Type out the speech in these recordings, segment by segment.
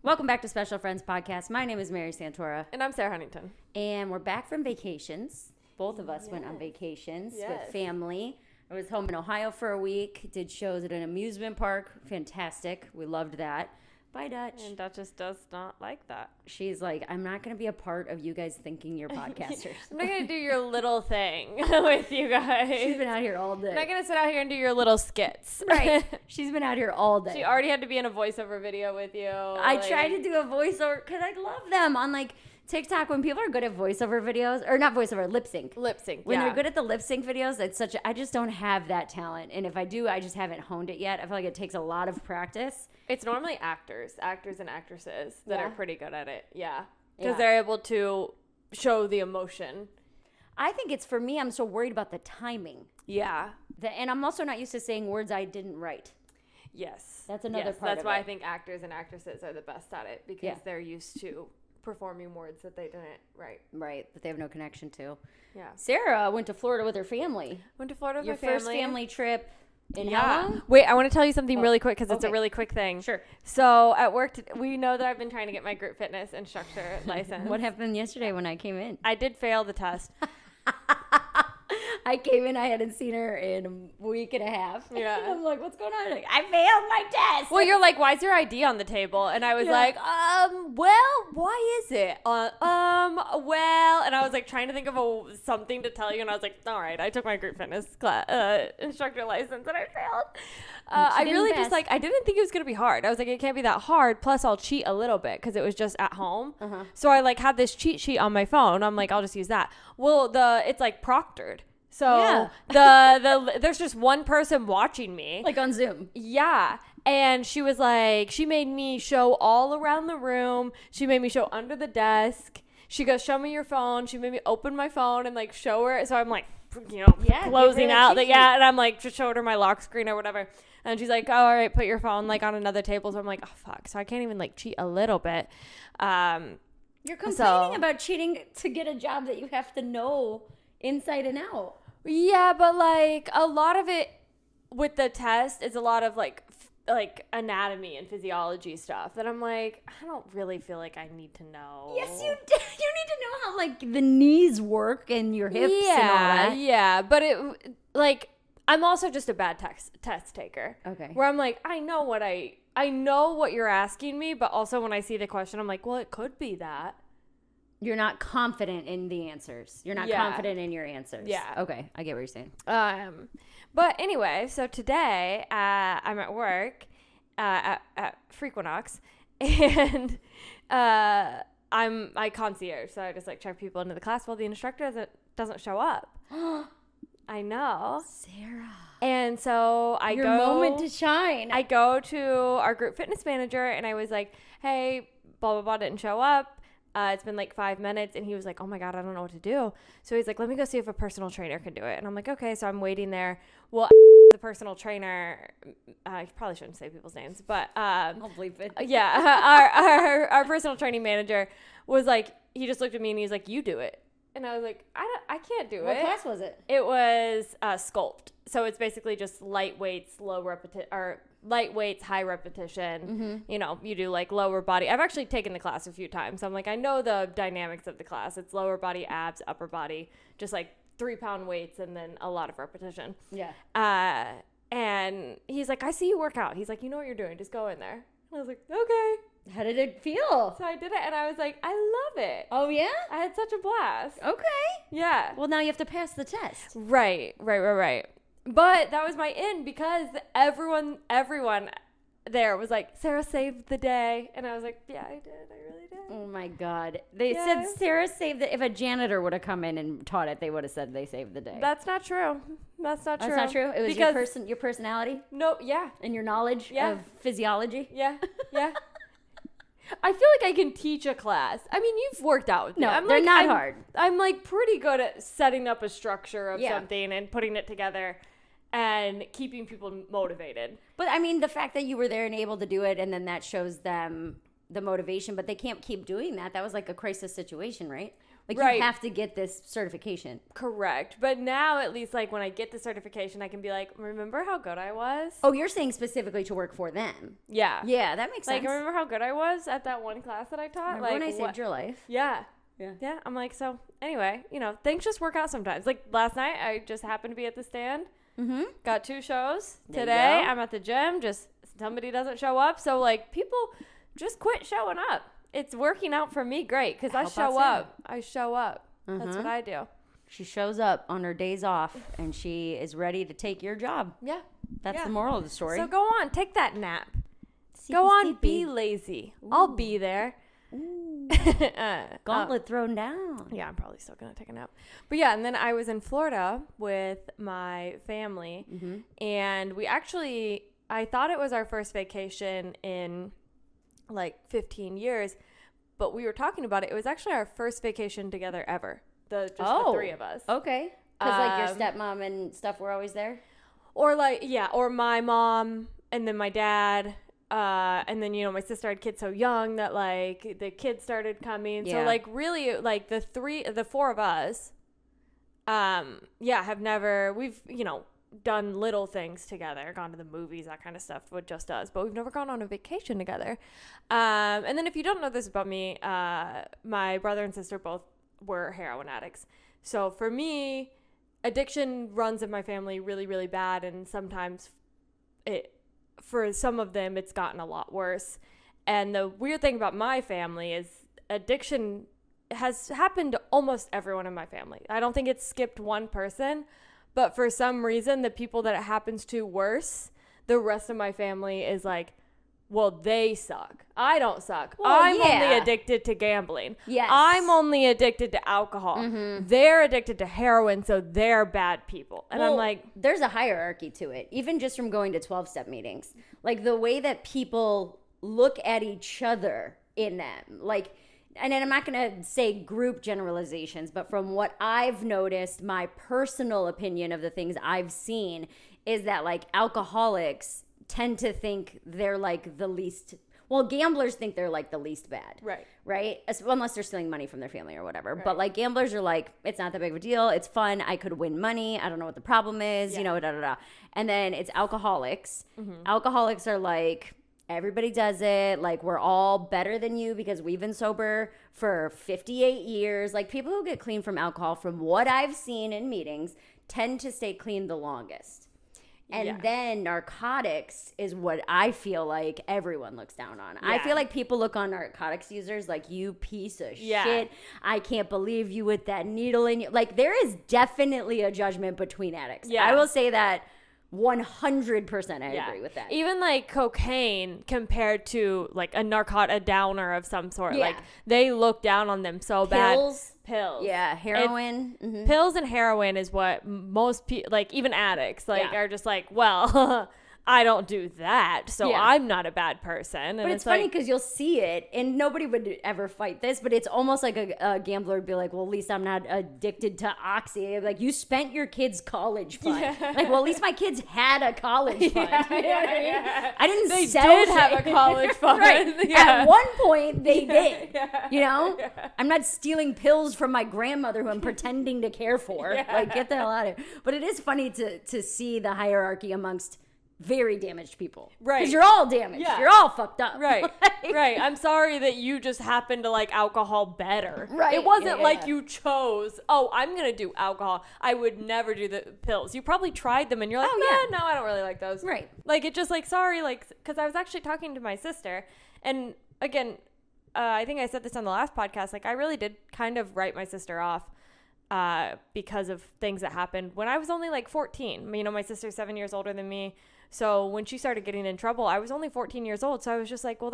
Welcome back to Special Friends Podcast. My name is Mary Santora. And I'm Sara Huntington. And we're back from vacations. Both of us went on vacations with family. I was home in Ohio for a week, did shows at an amusement park. Fantastic. We loved that. Bye, Dutch. And Duchess does not like that. She's like, I'm not going to be a part of you guys thinking you're podcasters. I'm not going to do your little thing with you guys. She's been out here all day. I'm not going to sit out here and do your little skits. Right. She's been out here all day. She already had to be in a voiceover video with you. I tried to do a voiceover because I love them on like TikTok when people are good at voiceover videos, or not voiceover, lip sync. Lip sync, When they're good at the lip sync videos, I just don't have that talent. And if I do, I just haven't honed it yet. I feel like it takes a lot of practice. It's normally actors and actresses that are pretty good at it. Yeah. Because they're able to show the emotion. I think it's for me, I'm so worried about the timing. Yeah. And I'm also not used to saying words I didn't write. Yes. That's another part That's of why it. I think actors and actresses are the best at it because they're used to performing words that they didn't write. Right, that they have no connection to. Yeah. Sarah went to Florida with her family. Went to Florida with Your my family. first family trip in how long? Wait, I want to tell you something really quick because it's a really quick thing. Sure. So at work, we know that I've been trying to get my group fitness instructor license. What happened yesterday when I came in? I did fail the test. I came in, I hadn't seen her in a week and a half. Yeah. I'm like, what's going on? Like, I failed my test. Well, you're like, why is your ID on the table? And I was like, well, why is it? Well, and I was like trying to think of something to tell you. And I was like, all right, I took my group fitness instructor license and I failed. I really just like, I didn't think it was going to be hard. I was like, it can't be that hard. Plus I'll cheat a little bit because it was just at home. Uh-huh. So I like had this cheat sheet on my phone. I'm like, I'll just use that. Well, it's like proctored. So there's just one person watching me. Like on Zoom. Yeah. And she was like, she made me show all around the room. She made me show under the desk. She goes, show me your phone. She made me open my phone and like show her. So I'm like, closing out. And I'm like, just showed her my lock screen or whatever. And she's like, oh, all right, put your phone like on another table. So I'm like, oh, fuck. So I can't even like cheat a little bit. You're complaining about cheating to get a job that you have to know inside and out. Yeah, but like a lot of it with the test is a lot of like anatomy and physiology stuff that I'm like, I don't really feel like I need to know. Yes, you do. You need to know how like the knees work and your hips and all that. Yeah, but it like I'm also just a bad test taker. Okay. Where I'm like, I know what you're asking me, but also when I see the question, I'm like, well, it could be that. You're not confident in the answers. You're not confident in your answers. Yeah. Okay, I get what you're saying. But anyway, so today I'm at work at Frequinox, and I'm my concierge, so I just like check people into the class. Well, the instructor doesn't show up. I know, Sarah. And so Your moment to shine. I go to our group fitness manager, and I was like, "Hey, blah blah blah didn't show up. It's been like 5 minutes." And he was like, oh my God, I don't know what to do. So he's like, let me go see if a personal trainer can do it. And I'm like, okay. So I'm waiting there. Well, the personal trainer, I probably shouldn't say people's names, but I'll bleep it. Yeah, our personal training manager was like, he just looked at me and he's like, you do it. And I was like, I can't do it. What class was it? It was Sculpt. So it's basically just light weights, light weights, high repetition. Mm-hmm. You know, you do like lower body. I've actually taken the class a few times. I'm like, I know the dynamics of the class. It's lower body, abs, upper body, just like 3-pound weights and then a lot of repetition. Yeah. And he's like, I see you work out. He's like, you know what you're doing. Just go in there. And I was like, okay. How did it feel? So I did it and I was like, I love it. Oh, yeah? I had such a blast. Okay. Yeah. Well, now you have to pass the test. Right. But that was my in because everyone there was like, Sarah saved the day. And I was like, yeah, I did. I really did. Oh, my God. They said Sarah saved the... If a janitor would have come in and taught it, they would have said they saved the day. That's not true. That's not true. It was your personality? No, yeah. And your knowledge of physiology? Yeah. I feel like I can teach a class. I mean, you've worked out with me. No, they're not hard. I'm like pretty good at setting up a structure of something and putting it together and keeping people motivated. But I mean, the fact that you were there and able to do it, and then that shows them the motivation, but they can't keep doing that. That was like a crisis situation, right? Like Right. you have to get this certification. Correct. But now at least like when I get the certification, I can be like, remember how good I was? Oh, you're saying specifically to work for them. Yeah. Yeah, that makes sense. Like, remember how good I was at that one class that I taught? Remember like when I saved your life? Yeah. Yeah. Yeah. I'm like, so anyway, things just work out sometimes. Like last night, I just happened to be at the stand. Mm-hmm. Got 2 shows. There you Today, go. I'm at the gym. Just somebody doesn't show up. So like people just quit showing up. It's working out for me great because I Help out show Sarah. up. I show up. That's what I do. She shows up on her days off, and she is ready to take your job. Yeah. That's Yeah. the moral of the story. So go on, take that nap. Sleepy, Go on, sleepy. be lazy. I'll be there. Gauntlet thrown down. Yeah, I'm probably still gonna take a nap. But yeah, and then I was in Florida with my family, and I thought it was our first vacation in like 15 years, but we were talking about it. It was actually our first vacation together ever. The 3 of us. Okay. Because like your stepmom and stuff were always there? Or like, yeah, or my mom and then my dad. And then, my sister had kids so young that like the kids started coming. Yeah. So like really like the 4 of us, we've, done little things together, gone to the movies, that kind of stuff with just us, but we've never gone on a vacation together. And then if you don't know this about me, my brother and sister both were heroin addicts. So for me, addiction runs in my family really, really bad. And sometimes for some of them, it's gotten a lot worse. And the weird thing about my family is addiction has happened to almost everyone in my family. I don't think it's skipped one person, but for some reason, the people that it happens to worse, the rest of my family is like, well, they suck. I don't suck. Well, I'm yeah. only addicted to gambling. Yes. I'm only addicted to alcohol. They're addicted to heroin, so they're bad people. And I'm like, there's a hierarchy to it, even just from going to 12-step meetings. Like the way that people look at each other in them. Like, and then I'm not going to say group generalizations, but from what I've noticed, my personal opinion of the things I've seen is that like alcoholics tend to think they're like the least, well, gamblers think they're like the least bad. Right? Unless they're stealing money from their family or whatever. Right. But like gamblers are like, it's not that big of a deal. It's fun. I could win money. I don't know what the problem is, And then it's alcoholics. Alcoholics are like, everybody does it. Like, we're all better than you because we've been sober for 58 years. Like, people who get clean from alcohol, from what I've seen in meetings, tend to stay clean the longest. And then narcotics is what I feel like everyone looks down on. I feel like people look on narcotics users like, you piece of shit. I can't believe you with that needle in you. Like, there is definitely a judgment between addicts. I will say that 100% I agree with that. Even like cocaine compared to like a downer of some sort. Like they look down on them so bad. Pills. Yeah, heroin. Pills and heroin is what most people, like even addicts, like are just like, well, I don't do that, so I'm not a bad person. And but it's funny because you'll see it, and nobody would ever fight this, but it's almost like a gambler would be like, well, at least I'm not addicted to Oxy. Like, you spent your kid's college fund. Like, well, at least my kids had a college fund. I didn't They sell did shit. have a college fund. Right. At one point, they did. I'm not stealing pills from my grandmother who I'm pretending to care for. Like, get the hell out of here. But it is funny to see the hierarchy amongst very damaged people. Right. Because you're all damaged. Yeah. You're all fucked up. Right. Right. I'm sorry that you just happen to like alcohol better. Right. It wasn't like you chose, I'm going to do alcohol. I would never do the pills. You probably tried them and you're like, no, I don't really like those. Right. Like, it just like, sorry, like, because I was actually talking to my sister. And again, I think I said this on the last podcast. Like, I really did kind of write my sister off because of things that happened when I was only like 14. My sister's 7 years older than me. So when she started getting in trouble, I was only 14 years old. So I was just like, well,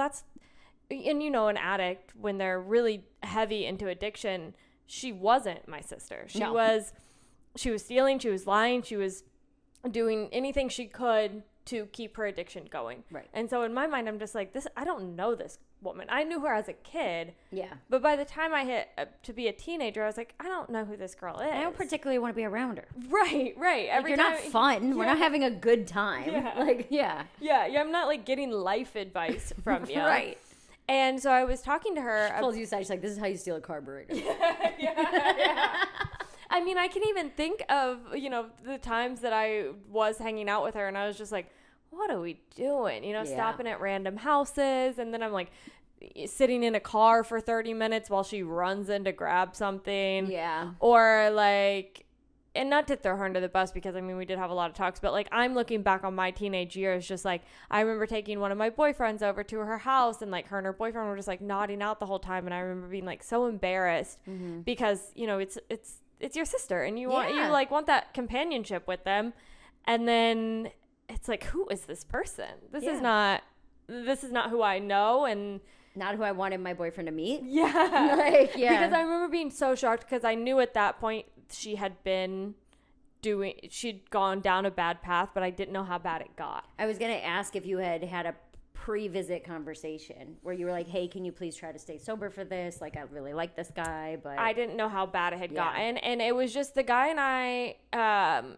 and an addict, when they're really heavy into addiction, she wasn't my sister. She was stealing, she was lying, she was doing anything she could to keep her addiction going. Right. And so in my mind, I'm just like, I don't know this woman. I knew her as a kid. Yeah. But by the time I hit to be a teenager, I was like, I don't know who this girl is. I don't particularly want to be around her. Right. Like, you're not fun. Yeah. We're not having a good time. Yeah. Like, yeah. Yeah. I'm not like getting life advice from you. Right. And so I was talking to her. She pulls you aside. She's like, this is how you steal a carburetor. yeah. I mean, I can even think of, the times that I was hanging out with her and I was just like, what are we doing? Stopping at random houses. And then I'm like sitting in a car for 30 minutes while she runs in to grab something. Yeah. Or like, and not to throw her under the bus because, I mean, we did have a lot of talks, but like I'm looking back on my teenage years, just like I remember taking one of my boyfriends over to her house and like her and her boyfriend were just like nodding out the whole time. And I remember being like so embarrassed because, it's your sister and you want that companionship with them. And then it's like, who is this person? This is not who I know. And not who I wanted my boyfriend to meet. Yeah. Because I remember being so shocked because I knew at that point she'd gone down a bad path, but I didn't know how bad it got. I was going to ask if you had a pre-visit conversation where you were like, hey, can you please try to stay sober for this? Like, I really like this guy, but I didn't know how bad it had gotten. And it was just the guy and I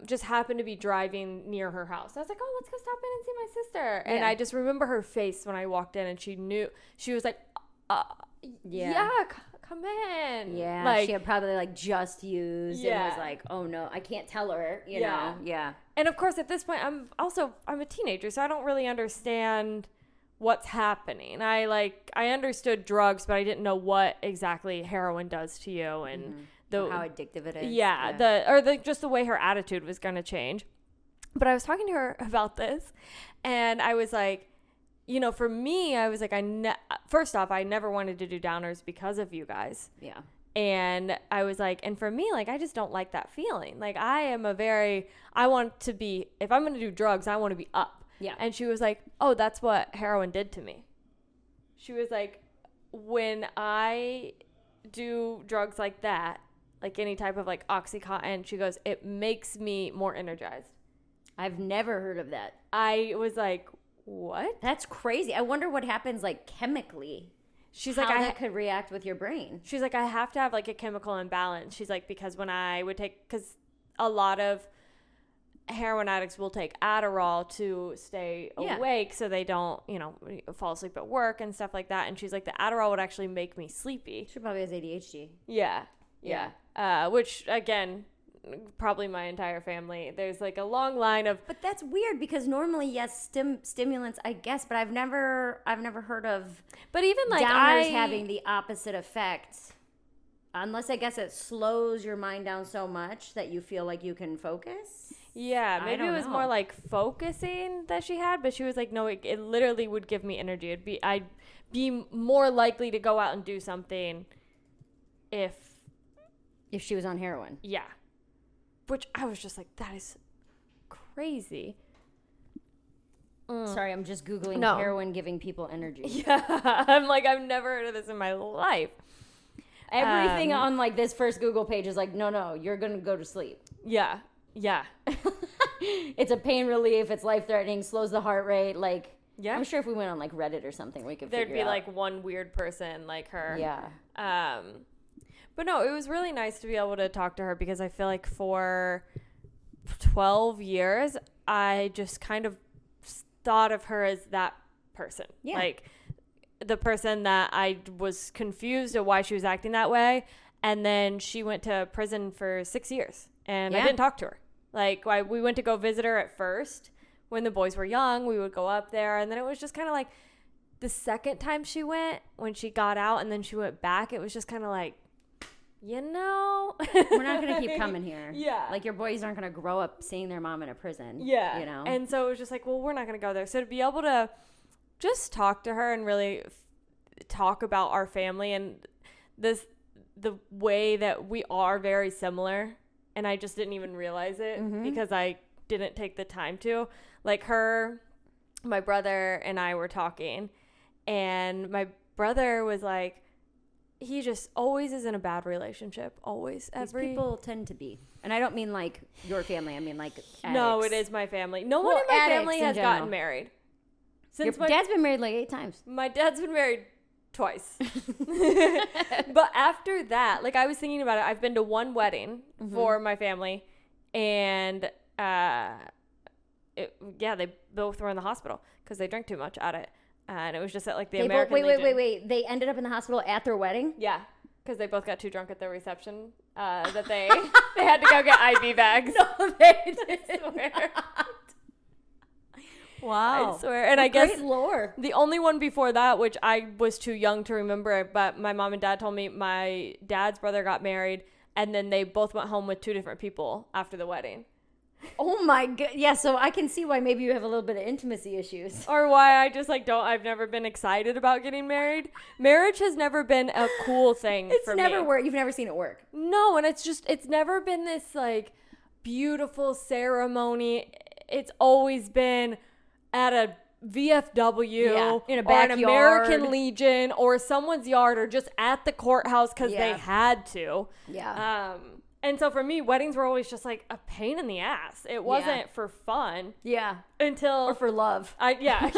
just happened to be driving near her house. I was like, oh, let's go stop in and see my sister. And I just remember her face when I walked in and she knew, she was like, come in. Yeah. Like, she had probably like just used and was like, oh no, I can't tell her, you know? Yeah. And of course at this point I'm a teenager, so I don't really understand what's happening. I understood drugs, but I didn't know what exactly heroin does to you and how addictive it is. Just the way her attitude was going to change. But I was talking to her about this and I was like, for me, I was like, first off, I never wanted to do downers because of you guys. Yeah. And I was like, and for me, like, I just don't like that feeling. Like, I want to be, if I'm going to do drugs, I want to be up. Yeah. And she was like, oh, that's what heroin did to me. She was like, when I do drugs like that, like any type of like Oxycontin, she goes, it makes me more energized. I've never heard of that. I was like, what? That's crazy. I wonder what happens like chemically. She's how like, that could react with your brain. She's like, I have to have like a chemical imbalance. She's like, because when I would because a lot of heroin addicts will take Adderall to stay awake so they don't, fall asleep at work and stuff like that. And she's like, the Adderall would actually make me sleepy. She probably has ADHD. Yeah. Which, again, probably my entire family. There's like a long line of... But that's weird because normally, yes, stimulants, I guess, but I've never heard of... But even like downers having the opposite effect. Unless I guess it slows your mind down so much that you feel like you can focus. Yeah, maybe it was more like focusing that she had, but she was like, no, it literally would give me energy. I'd be more likely to go out and do something if she was on heroin. Yeah. Which I was just like, that is crazy. Sorry, I'm just Googling heroin giving people energy. Yeah, I'm like, I've never heard of this in my life. Everything on like this first Google page is like, no, you're going to go to sleep. Yeah. It's a pain relief. It's life-threatening, slows the heart rate. Like, I'm sure if we went on like Reddit or something, we could there'd figure be out. Like one weird person like her. Yeah. But no, it was really nice to be able to talk to her because I feel like for 12 years, I just kind of thought of her as that person. Yeah. Like the person that I was confused at why she was acting that way. And then she went to prison for 6 years and I didn't talk to her. Like we went to go visit her at first when the boys were young. We would go up there and then it was just kind of like the second time she went when she got out and then she went back. It was just kind of like, we're not going to keep coming here. Yeah. Like your boys aren't going to grow up seeing their mom in a prison. Yeah. And so it was just like, well, we're not going to go there. So to be able to just talk to her and really talk about our family and the way that we are very similar. And I just didn't even realize it because I didn't take the time to. Like my brother and I were talking and my brother was like, he just always is in a bad relationship. Always. These people tend to be. And I don't mean like your family. I mean like addicts. No, it is my family. No one in my family has gotten married. Your dad's been married like 8 times. My dad's been married twice. But after that, like I was thinking about it. I've been to one wedding for my family. And they both were in the hospital because they drank too much at it. And it was just at like the They American both, Legion. wait. They ended up in the hospital at their wedding? Yeah, because they both got too drunk at the reception that they had to go get IV bags. No, they did. I swear. Wow. I swear. And I guess great lore. the only one before that, which I was too young to remember, but my mom and dad told me my dad's brother got married, and then they both went home with 2 different people after the wedding. Oh my god. Yeah, so I can see why maybe you have a little bit of intimacy issues. Or why I just like I've never been excited about getting married. Marriage has never been a cool thing for me. It's never worked. You've never seen it work. No, and it's never been this like beautiful ceremony. It's always been at a VFW, in a or backyard, an American Legion, or someone's yard, or just at the courthouse because they had to. Yeah. And so for me, weddings were always just like a pain in the ass. It wasn't for fun. Yeah. Until or for love. Yeah.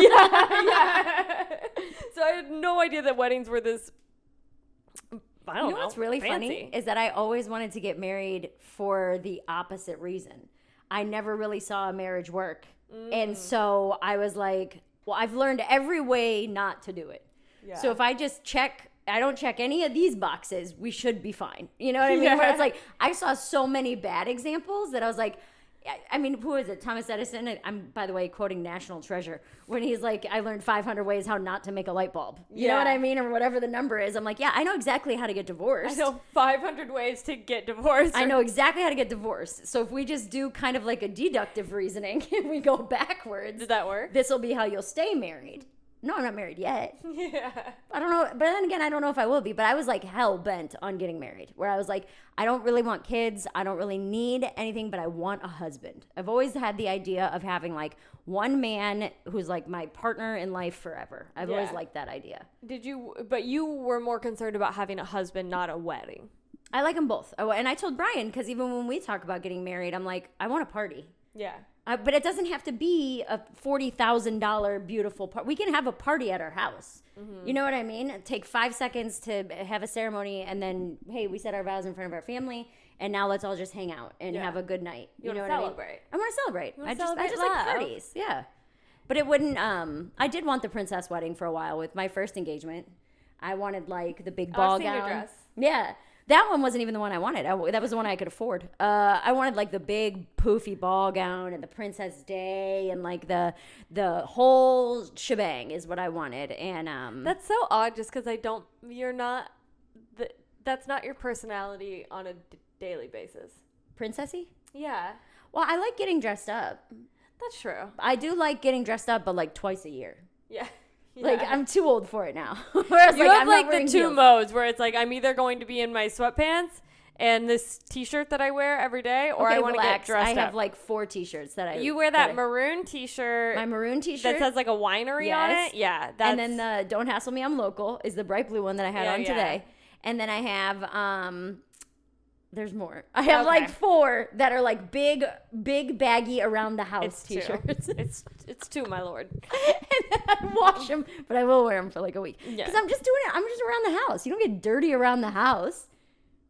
So I had no idea that weddings were this. I don't know. What's really fancy. funny is that I always wanted to get married for the opposite reason. I never really saw a marriage work. And so I was like, well, I've learned every way not to do it. Yeah. So if I just I don't check any of these boxes, we should be fine. You know what I mean? Where it's like, I saw so many bad examples that I was like, I mean, who is it? Thomas Edison? I'm, by the way, quoting National Treasure when he's like, I learned 500 ways how not to make a light bulb. You know what I mean? Or whatever the number is. I'm like, yeah, I know exactly how to get divorced. I know 500 ways to get divorced. I know exactly how to get divorced. So if we just do kind of like a deductive reasoning and we go backwards. Does that work? This will be how you'll stay married. No, I'm not married yet. Yeah. I don't know. But then again, I don't know if I will be. But I was like hell bent on getting married. Where I was like, I don't really want kids. I don't really need anything, but I want a husband. I've always had the idea of having like one man who's like my partner in life forever. I've always liked that idea. But you were more concerned about having a husband, not a wedding. I like them both. Oh, and I told Brian, because even when we talk about getting married, I'm like, I want a party. Yeah. But it doesn't have to be a $40,000 beautiful party. We can have a party at our house. Mm-hmm. You know what I mean? Take 5 seconds to have a ceremony, and then, hey, we said our vows in front of our family, and now let's all just hang out and have a good night. You know what celebrate. I mean? I want to celebrate. I just love. like parties. Yeah. But it wouldn't, I did want the princess wedding for a while with my first engagement. I wanted like the big ball gown. I've seen your dress. Yeah. That one wasn't even the one I wanted. That was the one I could afford. I wanted like the big poofy ball gown and the princess day and like the whole shebang is what I wanted. And that's so odd, just because that's not your personality on a daily basis. Princessy? Yeah. Well, I like getting dressed up. That's true. I do like getting dressed up, but like twice a year. Yeah. Like, I'm too old for it now. Whereas, you like, have like the two modes where it's like I'm either going to be in my sweatpants and this t-shirt that I wear every day, or I want to get dressed up. I have like 4 t-shirts that You wear that maroon t-shirt. My maroon t-shirt that says like a winery on it. Yeah. And then the Don't Hassle Me, I'm Local is the bright blue one that I had on today. And then I have there's more. I have like 4 that are like big baggy around the house t-shirts. It's 2, my lord. And then I wash them, but I will wear them for like a week. Yeah. Because I'm just doing it. I'm just around the house. You don't get dirty around the house.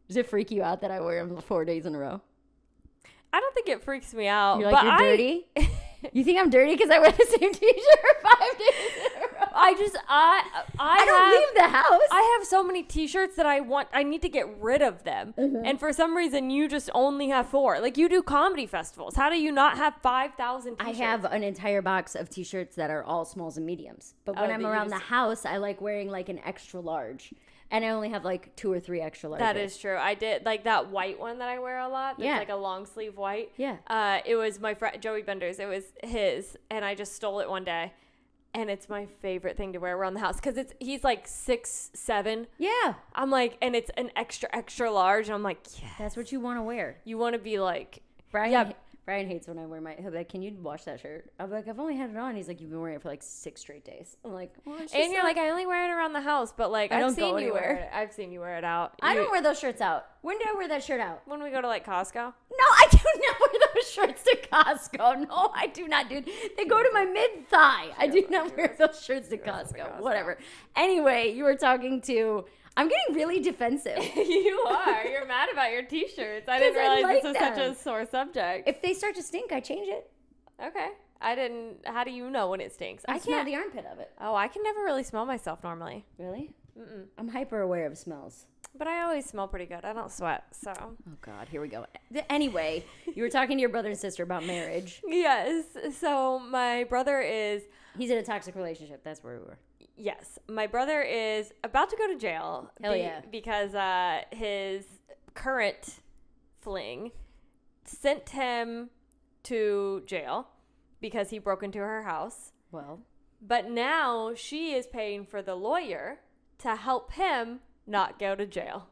Does it freak you out that I wear them 4 days in a row? I don't think it freaks me out. You're like, you're dirty? You think I'm dirty because I wear the same t-shirt 5 days in a row? I don't leave the house. I have so many t-shirts that I need to get rid of them. Mm-hmm. And for some reason, you just only have 4. Like, you do comedy festivals. How do you not have 5,000 t-shirts? I have an entire box of t-shirts that are all smalls and mediums. But when I'm around the house, I like wearing like an extra large. And I only have like 2 or 3 extra larges. That is true. I did like that white one that I wear a lot. That's like a long sleeve white. Yeah. It was my friend Joey Bender's. It was his, and I just stole it one day. And it's my favorite thing to wear around the house because he's like 6'7". Yeah. I'm like, and it's an extra large. And I'm like, yes. That's what you want to wear. You want to be like, Brian hates when I wear he'll be like, can you wash that shirt? I'm like, I've only had it on. He's like, you've been wearing it for like 6 straight days. I'm like, well, and you're like, I only wear it around the house, but like, I've seen you wear it out. I don't wear those shirts out. When did I wear that shirt out? When we go to like Costco. No, I do not wear those shirts to Costco. No, I do not, dude. They go to my mid-thigh. I do not wear those shirts to Costco. Whatever. Anyway, you were talking to... I'm getting really defensive. You are. You're mad about your t-shirts. I didn't realize this was such a sore subject. If they start to stink, I change it. Okay. How do you know when it stinks? I smell the armpit of it. Oh, I can never really smell myself normally. Really? Mm-mm. I'm hyper aware of smells. But I always smell pretty good. I don't sweat, so. Oh, God. Here we go. Anyway, you were talking to your brother and sister about marriage. Yes. So my brother is... He's in a toxic relationship. That's where we were. Yes. My brother is about to go to jail. Hell yeah. Because his current fling sent him to jail because he broke into her house. Well. But now she is paying for the lawyer to help him not go to jail.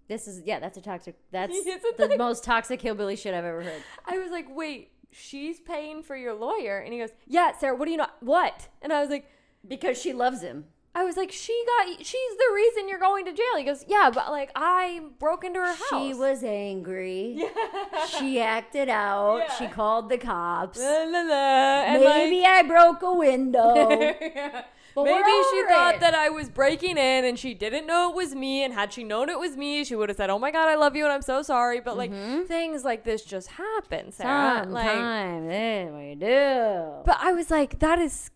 That's a toxic, that's the most toxic hillbilly shit I've ever heard. I was like, wait, she's paying for your lawyer? And he goes, yeah, Sarah, what do you know? What? And I was like, because she loves him. I was like, she's the reason you're going to jail. He goes, yeah, but like I broke into her house. She was angry. Yeah. She acted out. Yeah. She called the cops. And maybe I broke a window. Yeah. Maybe she thought that I was breaking in and she didn't know it was me. And had she known it was me, she would have said, oh my God, I love you and I'm so sorry. But like things like this just happen, Sarah. Sometimes we do. But I was like, that is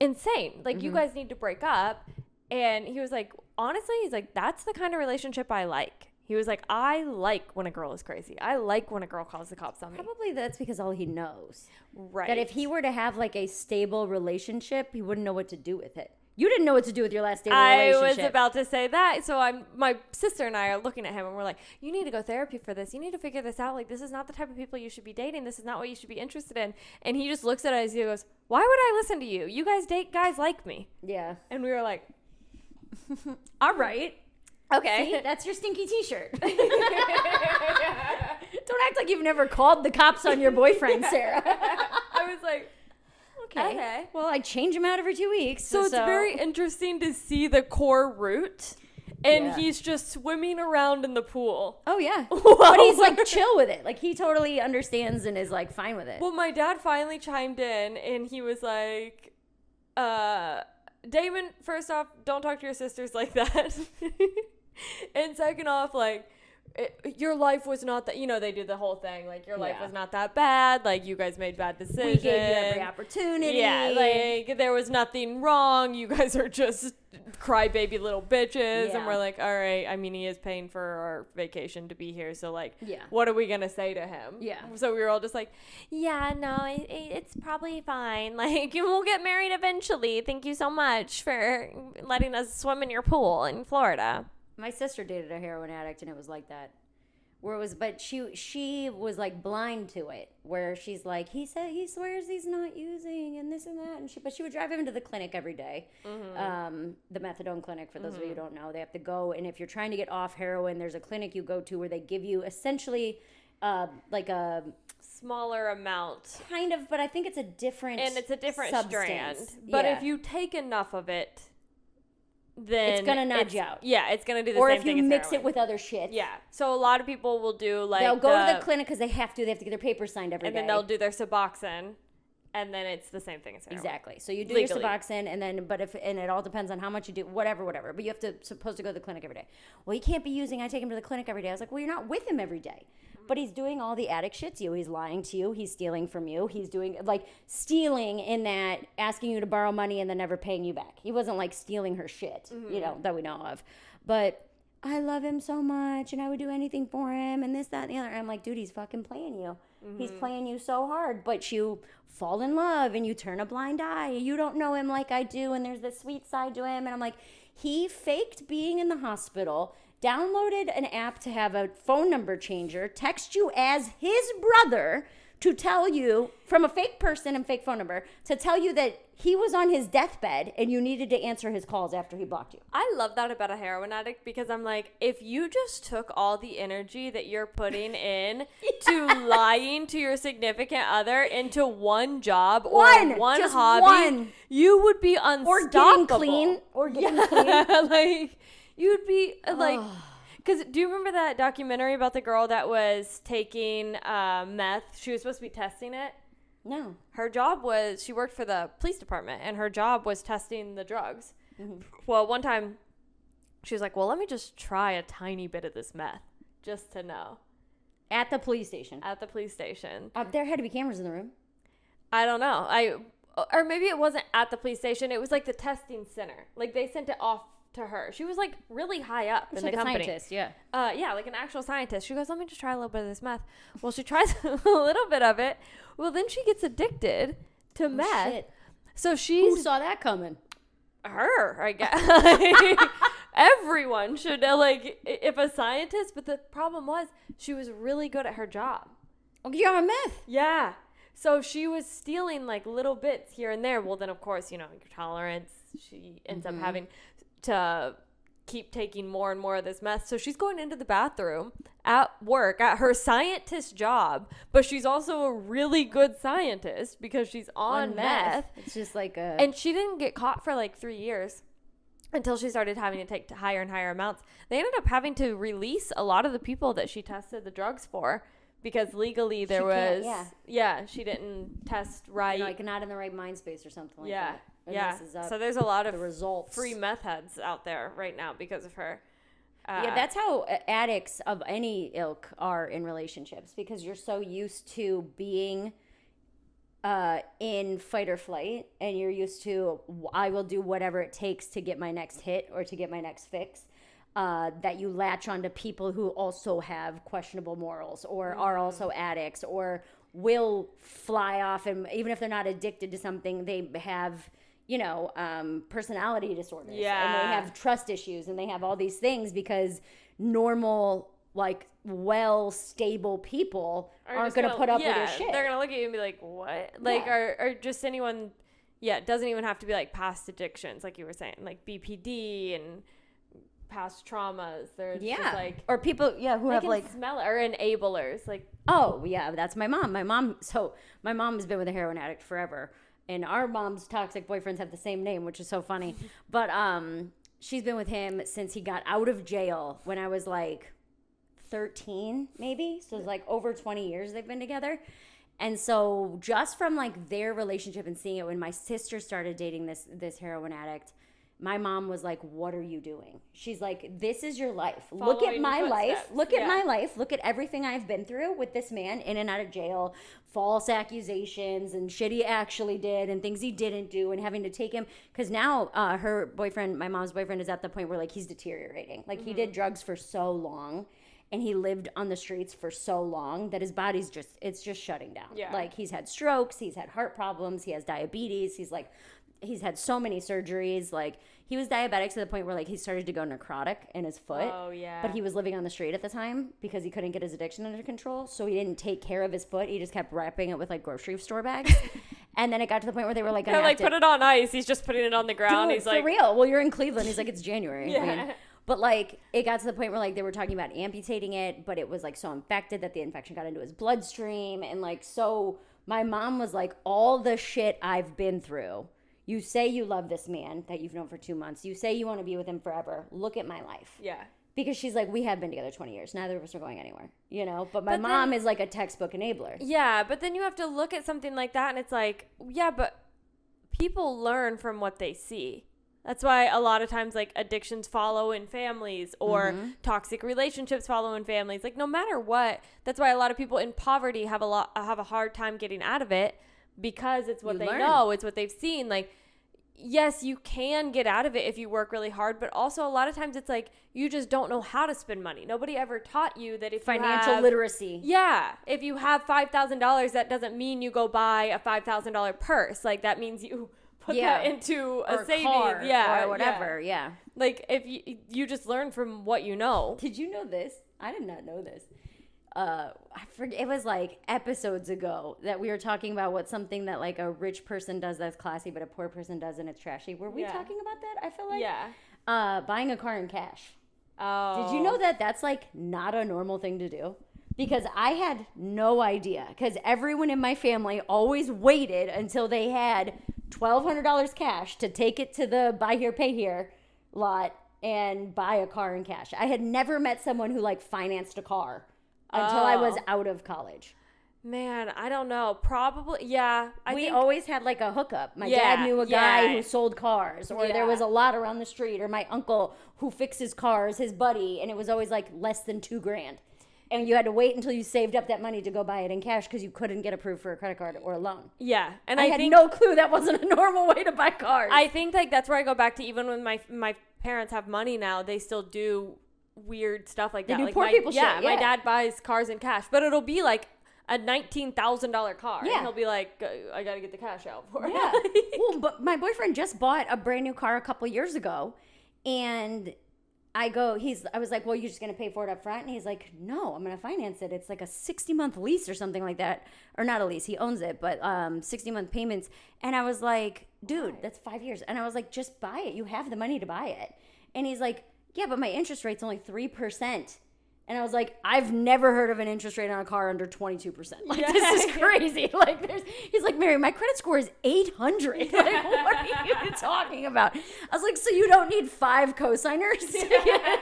insane. Like, you guys need to break up. And he was like, honestly, he's like, that's the kind of relationship I like. He was like, I like when a girl is crazy. I like when a girl calls the cops on me. Probably that's because all he knows. Right. That if he were to have like a stable relationship, he wouldn't know what to do with it. You didn't know what to do with your last stable relationship. I was about to say that. So my sister and I are looking at him and we're like, you need to go therapy for this. You need to figure this out. Like, this is not the type of people you should be dating. This is not what you should be interested in. And he just looks at us and he goes, why would I listen to you? You guys date guys like me. Yeah. And we were like, all right. Okay. See, that's your stinky t-shirt. Don't act like you've never called the cops on your boyfriend, Sarah. I was like, okay. Well, I change him out every 2 weeks. So it's very interesting to see the core root. And he's just swimming around in the pool. Oh, yeah. But he's like chill with it. Like, he totally understands and is like fine with it. Well, my dad finally chimed in and he was like, Damon, first off, don't talk to your sisters like that. And second off, like, your life was not that, they do the whole thing. Like, your life was not that bad. Like, you guys made bad decisions. We gave you every opportunity. Yeah, like, there was nothing wrong. You guys are just crybaby little bitches. Yeah. And we're like, all right. I mean, he is paying for our vacation to be here. So, like, what are we going to say to him? Yeah. So we were all just like, yeah, no, it's probably fine. Like, we'll get married eventually. Thank you so much for letting us swim in your pool in Florida. My sister dated a heroin addict, and it was like that. Where it was, but she was like blind to it. Where she's like, he swears he's not using, and this and that, but she would drive him to the clinic every day, the methadone clinic. For those of you who don't know, they have to go, and if you're trying to get off heroin, there's a clinic you go to where they give you essentially, like a smaller amount, kind of, but I think it's a different substance. Strand. But if you take enough of it, then it's gonna nudge you out. Yeah, it's gonna do the or same thing. Or if you mix heroin. it with other shit. Yeah. So a lot of people will do like they'll go to the clinic because they have to get their papers signed every day. And then they'll do their Suboxone, and then it's the same thing as heroin. Exactly. So you do your Suboxone, and then and it all depends on how much you do, whatever. But you supposed to go to the clinic every day. Well, he can't be using. I take him to the clinic every day. I was like, well, you're not with him every day. But he's doing all the addict shit to you. He's lying to you. He's stealing from you. He's doing, like, stealing in that asking you to borrow money and then never paying you back. He wasn't, like, stealing her shit, that we know of. But I love him so much, and I would do anything for him, and this, that, and the other. And I'm like, dude, he's fucking playing you. He's playing you so hard. But you fall in love, and you turn a blind eye. You don't know him like I do, and there's this sweet side to him. And I'm like, he faked being in the hospital, downloaded an app to have a phone number changer, text you as his brother to tell you, from a fake person and fake phone number, to tell you that he was on his deathbed and you needed to answer his calls after he blocked you. I love that about a heroin addict because I'm like, if you just took all the energy that you're putting in to lying to your significant other into one job or one hobby, you would be unstoppable. Or getting clean. Like, you'd be like, because do you remember that documentary about the girl that was taking meth? She was supposed to be testing it. No. Her job was, she worked for the police department, and her job was testing the drugs. Well, one time, she was like, well, let me just try a tiny bit of this meth, just to know. At the police station? At the police station. There had to be cameras in the room. I don't know. Or maybe it wasn't at the police station. It was like the testing center. Like they sent it off to her. She was like really high up in the company. Scientist, yeah. Yeah, like an actual scientist. She goes, let me just try a little bit of this meth. Well, she tries a little bit of it. Well, then she gets addicted to meth. Shit. So she's... Who saw that coming? Her, I guess. Everyone should know, like, if a scientist, but the problem was she was really good at her job. Oh, you're on meth. Yeah. So she was stealing like little bits here and there. Well, then of course, you know, your tolerance, she ends up having to keep taking more and more of this meth. So she's going into the bathroom at work at her scientist job, but she's also a really good scientist because she's on meth. It's just like a... And she didn't get caught for like 3 years until she started having to take higher and higher amounts. They ended up having to release a lot of the people that she tested the drugs for because legally there was... she didn't test right. You know, like not in the right mind space or something like that. Yeah. So there's a lot of the results. Free meth heads out there right now because of her. Yeah, that's how addicts of any ilk are in relationships, because you're so used to being in fight or flight, and you're used to, I will do whatever it takes to get my next hit or to get my next fix, that you latch onto people who also have questionable morals or are also addicts or will fly off, and even if they're not addicted to something, they have... personality disorders, and they have trust issues, and they have all these things because normal, like, stable people aren't going to put up with your shit. They're going to look at you and be like, what? Like, or just anyone, it doesn't even have to be like past addictions, like you were saying, like BPD and past traumas. There's just like, or people, who have like smell it, or enablers. Like, oh yeah, that's my mom. My mom has been with a heroin addict forever. And our mom's toxic boyfriends have the same name, which is so funny. But she's been with him since he got out of jail when I was like 13, maybe. So it's like over 20 years they've been together. And so just from like their relationship and seeing it, when my sister started dating this heroin addict, my mom was like, what are you doing? She's like, this is your life. Look at my life. Look at my life. Look at everything I've been through with this man in and out of jail, false accusations and shit he actually did and things he didn't do, and having to take him. Because now her boyfriend, my mom's boyfriend, is at the point where like he's deteriorating. Like he did drugs for so long and he lived on the streets for so long that his body's it's just shutting down. Yeah. Like he's had strokes, he's had heart problems, he has diabetes, he's had so many surgeries. Like he was diabetic to the point where like he started to go necrotic in his foot. Oh yeah. But he was living on the street at the time because he couldn't get his addiction under control. So he didn't take care of his foot. He just kept wrapping it with like grocery store bags. And then it got to the point where they were like, they're like, put it on ice. He's just putting it on the ground. Dude, he's for like, real. Well, you're in Cleveland. He's like, it's January. Yeah. I mean, but like it got to the point where like they were talking about amputating it, but it was like so infected that the infection got into his bloodstream. And like, so my mom was like, all the shit I've been through. You say you love this man that you've known for 2 months. You say you want to be with him forever. Look at my life. Yeah. Because she's like, we have been together 20 years. Neither of us are going anywhere, But my mom is like a textbook enabler. Yeah, but then you have to look at something like that and it's like, yeah, but people learn from what they see. That's why a lot of times like addictions follow in families or toxic relationships follow in families. Like no matter what, that's why a lot of people in poverty have a hard time getting out of it. Because it's what they know, it's what they've seen. Like, yes, you can get out of it if you work really hard, but also a lot of times it's like you just don't know how to spend money. Nobody ever taught you that if financial literacy. Yeah, if you have $5,000, that doesn't mean you go buy a $5,000 purse. Like that means you put that into a savings, car, or whatever. Yeah. Like if you just learn from what you know. Did you know this? I did not know this. I forget, it was like episodes ago that we were talking about what something that like a rich person does that's classy but a poor person does and it's trashy. Were we talking about that? I feel like buying a car in cash. Oh. Did you know that that's like not a normal thing to do? Because I had no idea, because everyone in my family always waited until they had $1,200 cash to take it to the buy here pay here lot and buy a car in cash. I had never met someone who like financed a car until I was out of college. Man, I don't know. Probably, yeah. We always had like a hookup. My dad knew a guy who sold cars, or there was a lot around the street, or my uncle who fixes cars, his buddy, and it was always like less than $2,000. and you had to wait until you saved up that money to go buy it in cash because you couldn't get approved for a credit card or a loan. Yeah, and I had no clue that wasn't a normal way to buy cars. I think like that's where I go back to, even when my parents have money now, they still do weird stuff like that. They do like poor people shit. My dad buys cars in cash, but it'll be like a $19,000 car. Yeah. And he'll be like, I got to get the cash out for it. Yeah. Well, but my boyfriend just bought a brand new car a couple years ago, and I was like, well, you're just going to pay for it up front? And he's like, no, I'm going to finance it. It's like a 60-month lease or something like that. Or not a lease. He owns it, but 60-month payments. And I was like, dude, that's 5 years. And I was like, just buy it. You have the money to buy it. And he's like, yeah, but my interest rate's only 3%. And I was like, I've never heard of an interest rate on a car under 22%. Like, this is crazy. Like, he's like, Mary, my credit score is 800. Like, what are you talking about? I was like, so you don't need 5 cosigners to get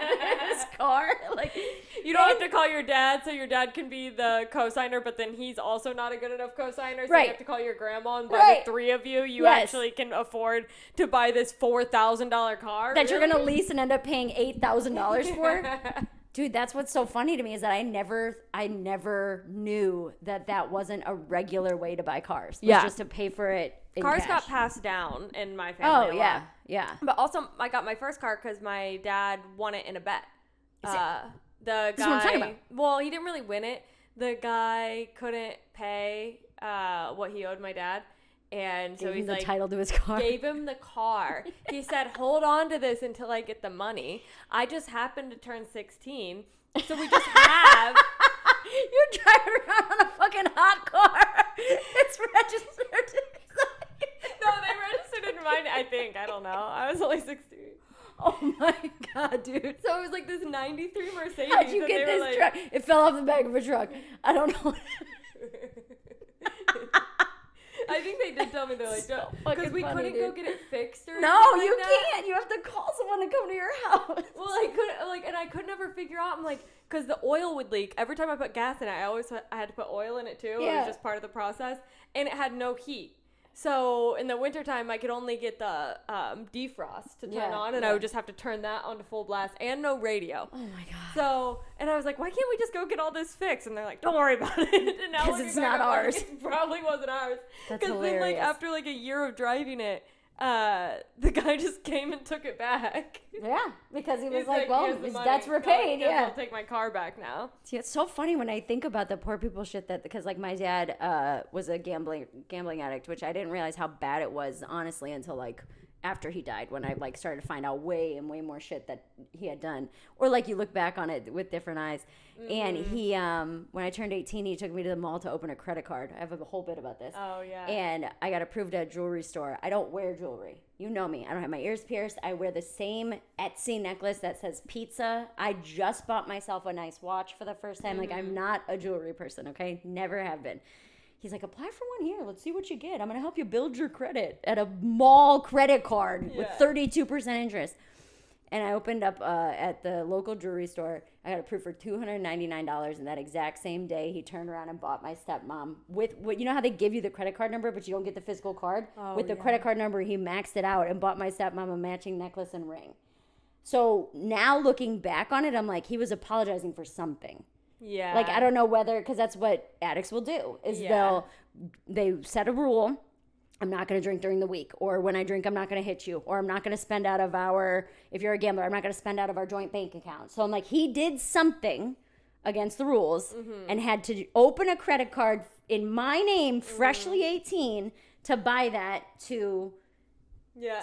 this car? Like, you don't have to call your dad so your dad can be the cosigner, but then he's also not a good enough cosigner. So you have to call your grandma, and by the 3 of you actually can afford to buy this $4,000 car. That you're going to lease and end up paying $8,000 for? Dude, that's what's so funny to me is that I never knew that wasn't a regular way to buy cars. It was just to pay for it in Cars cash. got passed down in my family. Oh, yeah, yeah. But also, I got my first car because my dad won it in a bet. The guy, This is what I'm talking about. Well, he didn't really win it. The guy couldn't pay what he owed my dad. And so he's like, title to his car. Gave him the car. He said, hold on to this until I get the money. I just happened to turn 16. So we just have. You're driving around on a fucking hot car. It's registered. No, they registered in mine, I think. I don't know. I was only 16. Oh my God, dude. So it was like this 93 Mercedes. How'd you get this truck? It fell off the back of a truck. I don't know. I think they did tell me, they're like, because we couldn't go get it fixed or anything. No, like you that. can't. You have to call someone to come to your house. Well, I could never figure out. I'm like, because the oil would leak every time I put gas in it. I had to put oil in it too. Yeah. It was just part of the process, and it had no heat. So in the wintertime, I could only get the defrost to turn on, and I would just have to turn that on to full blast, and no radio. Oh my God. So, and I was like, why can't we just go get all this fixed? And they're like, don't worry about it. Because it's not ours. Like, it probably wasn't ours. That's hilarious. Because then, like, after like a year of driving it, the guy just came and took it back. Yeah, because he was like, well, his debt's repaid. Yeah, I'll take my car back now. See, it's so funny when I think about the poor people shit because like my dad was a gambling addict, which I didn't realize how bad it was, honestly, until like after he died, when I like started to find out way more shit that he had done, or like you look back on it with different eyes. Mm-hmm. And he when I turned 18, he took me to the mall to open a credit card. I have a whole bit about this. Oh yeah. And I got approved at a jewelry store. I don't wear jewelry, you know me. I don't have my ears pierced. I wear the same Etsy necklace that says pizza. I just bought myself a nice watch for the first time. Like, I'm not a jewelry person, okay? Never have been. He's like, apply for one here. Let's see what you get. I'm going to help you build your credit at a mall credit card with 32% interest. And I opened up at the local jewelry store. I got approved for $299. And that exact same day, he turned around and bought my stepmom with, you know how they give you the credit card number, but you don't get the physical card? With the credit card number, he maxed it out and bought my stepmom a matching necklace and ring. So now looking back on it, I'm like, he was apologizing for something. Yeah. Like, I don't know whether, because that's what addicts will do, is they set a rule. I'm not going to drink during the week, or when I drink, I'm not going to hit you, or I'm not going to spend out of if you're a gambler, I'm not going to spend out of our joint bank account. So I'm like, he did something against the rules and had to open a credit card in my name, freshly 18, to buy that to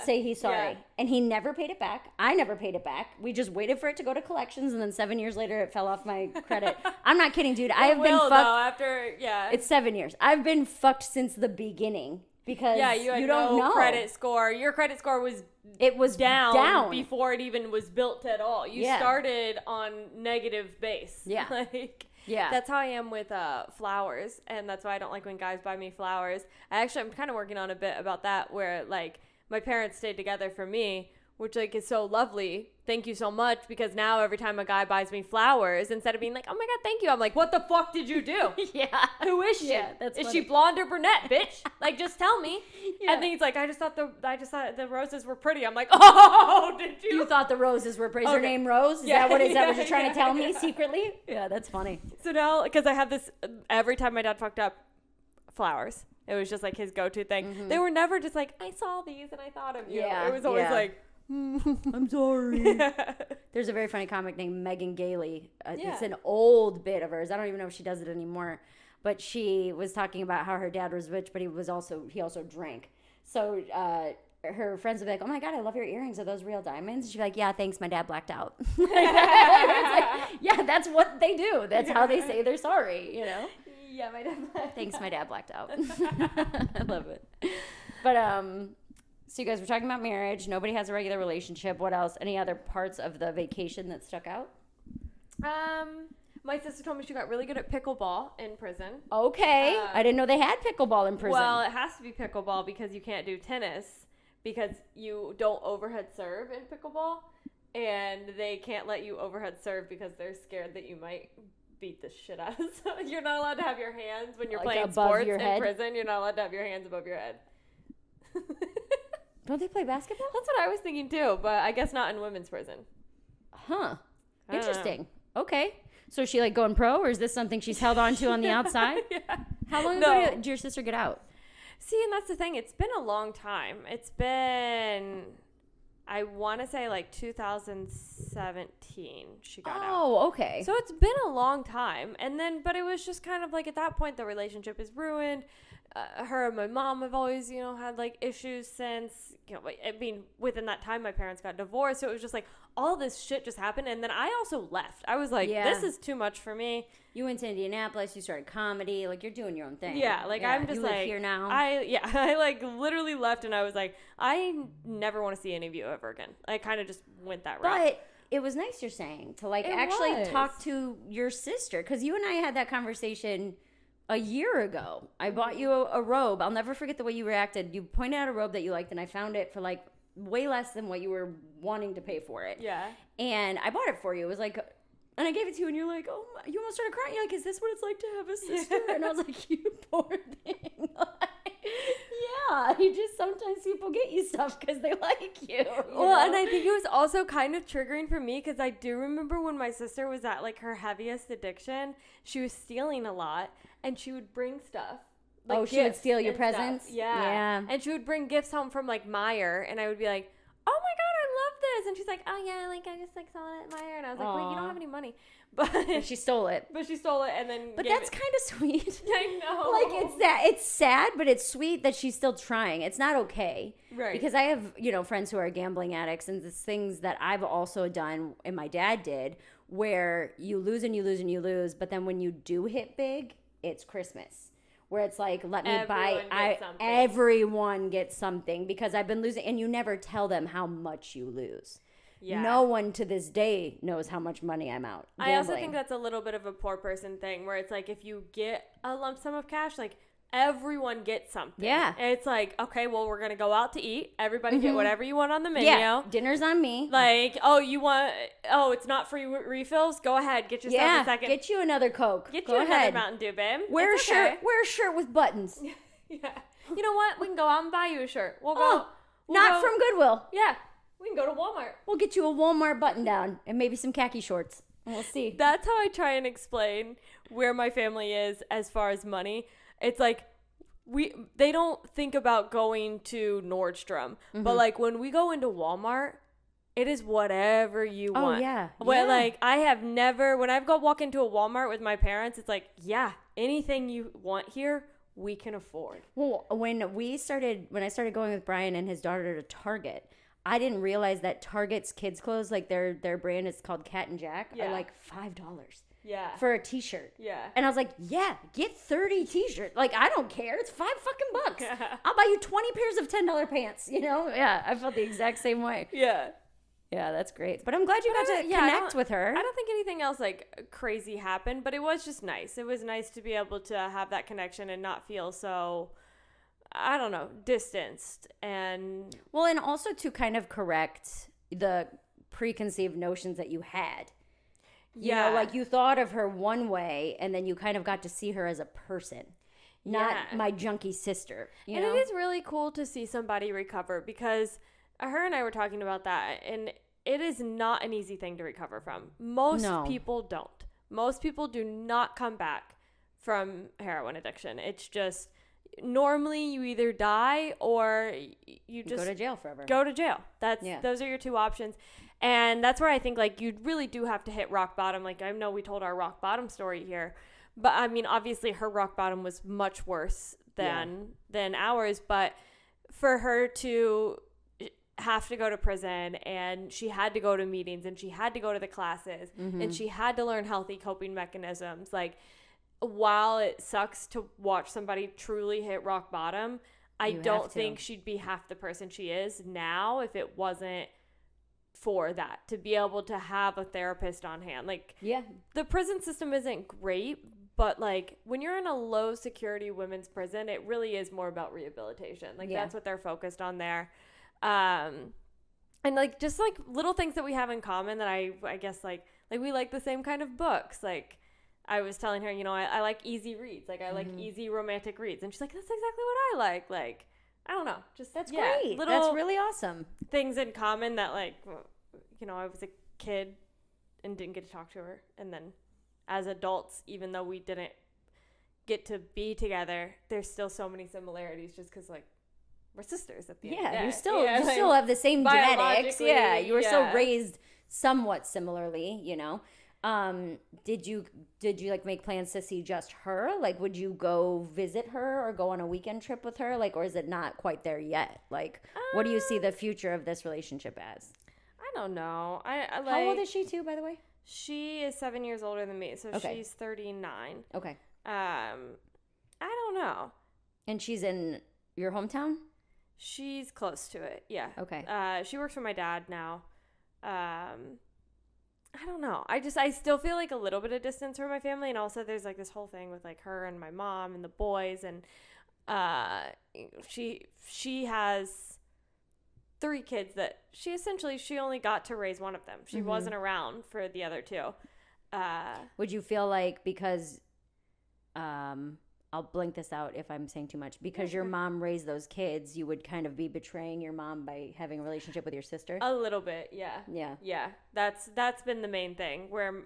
say he's sorry. Yeah. And he never paid it back. I never paid it back. We just waited for it to go to collections, and then 7 years later, it fell off my credit. I'm not kidding, dude. I have been fucked. It's 7 years. I've been fucked since the beginning. Because you don't know. Credit score. Your credit score was down before it even was built at all. You started on negative base. Yeah. That's how I am with flowers, and that's why I don't like when guys buy me flowers. I'm kind of working on a bit about that, where like my parents stayed together for me which like is so lovely. Thank you so much, because now every time a guy buys me flowers, instead of being like, oh my God, thank you, I'm like, what the fuck did you do? Yeah. Who is she? Yeah, that's is funny. she blonde or brunette, bitch? Like, just tell me. Yeah. And then he's like, I just thought the roses were pretty. I'm like, oh, did you? You thought the roses were pretty. Is her Okay. name Rose? Is Yeah, that what yeah, you're trying yeah. to tell me secretly? Yeah, that's funny. So now, because I have this, every time my dad fucked up, flowers. It was just like his go-to thing. Mm-hmm. They were never just like, I saw these and I thought of you. Yeah, It was always yeah. like, I'm sorry. yeah. There's a very funny comic named Megan Gailey. Yeah. It's an old bit of hers. I don't even know if she does it anymore. But she was talking about how her dad was rich, but he also drank. So her friends would be like, oh my God, I love your earrings. Are those real diamonds? She'd be like, yeah, thanks. My dad blacked out. It's like, yeah, that's what they do. That's how they say they're sorry, you know? Yeah, my dad blacked Thanks, my dad blacked out. I love it. But, so you guys were talking about marriage. Nobody has a regular relationship. What else? Any other parts of the vacation that stuck out? My sister told me she got really good at pickleball in prison. Okay. I didn't know they had pickleball in prison. Well, it has to be pickleball because you can't do tennis because you don't overhead serve in pickleball, and they can't let you overhead serve because they're scared that you might beat the shit out of someone. You're not allowed to have your hands when you're Like playing above sports your in head? prison. You're not allowed to have your hands above your head. Don't they play basketball? That's what I was thinking too, but I guess not in women's prison. Huh. I don't know. Interesting. Okay. So is she like going pro, or is this something she's held on to on the outside? Yeah. How long No. ago did your sister get out? See, and that's the thing. It's been a long time. It's been, I want to say like 2017 she got out. Oh, okay. So it's been a long time. And then, but it was just kind of like at that point, the relationship is ruined. Her and my mom have always, had like issues since, I mean, within that time, my parents got divorced. So it was just like all this shit just happened. And then I also left. I was like, Yeah. this is too much for me. You went to Indianapolis. You started comedy. Like, you're doing your own thing. Yeah, like I'm just you live like here now. I like literally left and I was like, I never want to see any of you ever again. I kind of just went that route. But it was nice, you're saying, to like It actually was. talk to your sister, because you and I had that conversation a year ago. I bought you a robe. I'll never forget the way you reacted. You pointed out a robe that you liked, and I found it for like way less than what you were wanting to pay for it. Yeah. And I bought it for you. It was like, and I gave it to you, and you're like, oh, my, you almost started crying. You're like, is this what it's like to have a sister? And I was like, you poor thing. Yeah, you just sometimes people get you stuff because they like you. Well, and I think it was also kind of triggering for me because I do remember when my sister was at like her heaviest addiction, she was stealing a lot and she would bring stuff. Like she would gifts steal your and stuff. presents? Yeah. Yeah. And she would bring gifts home from like Meijer and I would be like, oh my God, I love this. And she's like, oh yeah, like I just like saw it at Meijer. And I was like, wait, you Aw. don't have any money. But She stole it. she stole it and then But gave that's it. kind of sweet. I know. Like, it's sad, but it's sweet that she's still trying. It's not okay. Right. Because I have, friends who are gambling addicts, and there's things that I've also done, and my dad did, where you lose and you lose and you lose, but then when you do hit big, it's Christmas. Where it's like, let me everyone gets something because I've been losing, and you never tell them how much you lose. Yeah. No one to this day knows how much money I'm out gambling. I also think that's a little bit of a poor person thing where it's like if you get a lump sum of cash, like everyone gets something. Yeah. It's like, okay, well, we're going to go out to eat. Everybody get whatever you want on the menu. Yeah, dinner's on me. Like, it's not free refills? Go ahead. Get yourself a second. Get you another Coke. Get Go you ahead. another Mountain Dew, babe. Wear It's a shirt. okay. Wear a shirt with buttons. Yeah. You know what? We can go out and buy you a shirt. We'll go. From Goodwill. Yeah. We can go to Walmart. We'll get you a Walmart button down and maybe some khaki shorts. And we'll see. That's how I try and explain where my family is as far as money. It's like they don't think about going to Nordstrom, but like when we go into Walmart, it is whatever you want. Oh yeah. When I walk into a Walmart with my parents, it's like, yeah, anything you want here, we can afford. Well, when I started going with Brian and his daughter to Target, I didn't realize that Target's kids clothes, like their brand is called Cat and Jack, are like $5. Yeah. For a t-shirt. Yeah. And I was like, yeah, get 30 t-shirts. Like, I don't care. It's $5 fucking bucks. Yeah. I'll buy you 20 pairs of $10 pants, Yeah, I felt the exact same way. Yeah. Yeah, that's great. But I'm glad you got to connect with her. I don't think anything else like crazy happened, but it was just nice. It was nice to be able to have that connection and not feel so I don't know, distanced. And well, and also to kind of correct the preconceived notions that you had. You know, like you thought of her one way, and then you kind of got to see her as a person, not my junkie sister. You know? It is really cool to see somebody recover, because her and I were talking about that, and it is not an easy thing to recover from. Most people don't. Most people do not come back from heroin addiction. It's just, normally you either die or you just go to jail forever. Go to jail. Those are your two options. And that's where I think, like, you really do have to hit rock bottom. Like, I know we told our rock bottom story here, but I mean, obviously her rock bottom was much worse than ours. But for her to have to go to prison, and she had to go to meetings, and she had to go to the classes, and she had to learn healthy coping mechanisms. Like, while it sucks to watch somebody truly hit rock bottom, I don't think she'd be half the person she is now if it wasn't for that, to be able to have a therapist on hand. Like, the prison system isn't great, but like when you're in a low security women's prison, it really is more about rehabilitation. Like, that's what they're focused on there. And like, just like little things that we have in common, that I guess like we like the same kind of books. Like, I was telling her, you know, I like easy reads. Like, I like easy romantic reads. And she's like, that's exactly what I like. Like, I don't know. Just, that's great. That's really awesome. Things in common that, like, you know, I was a kid and didn't get to talk to her. And then as adults, even though we didn't get to be together, there's still so many similarities, just because, like, we're sisters at the end of the day. You still have the same genetics. Yeah, you were still raised somewhat similarly, you know. Did you like make plans to see just her? Like, would you go visit her or go on a weekend trip with her? Like, or is it not quite there yet? Like, what do you see the future of this relationship as? I don't know. I like, how old is she too, by the way? She is 7 years older than me, so she's 39. Okay. I don't know. And she's in your hometown? She's close to it, yeah. Okay. She works for my dad now. I don't know. I still feel like a little bit of distance from my family, and also there's like this whole thing with like her and my mom and the boys, and she has 3 kids that she only got to raise one of them. She wasn't around for the other 2. Would you feel like, because I'll blink this out if I'm saying too much, because your mom raised those kids, you would kind of be betraying your mom by having a relationship with your sister? A little bit, yeah. Yeah. That's been the main thing, where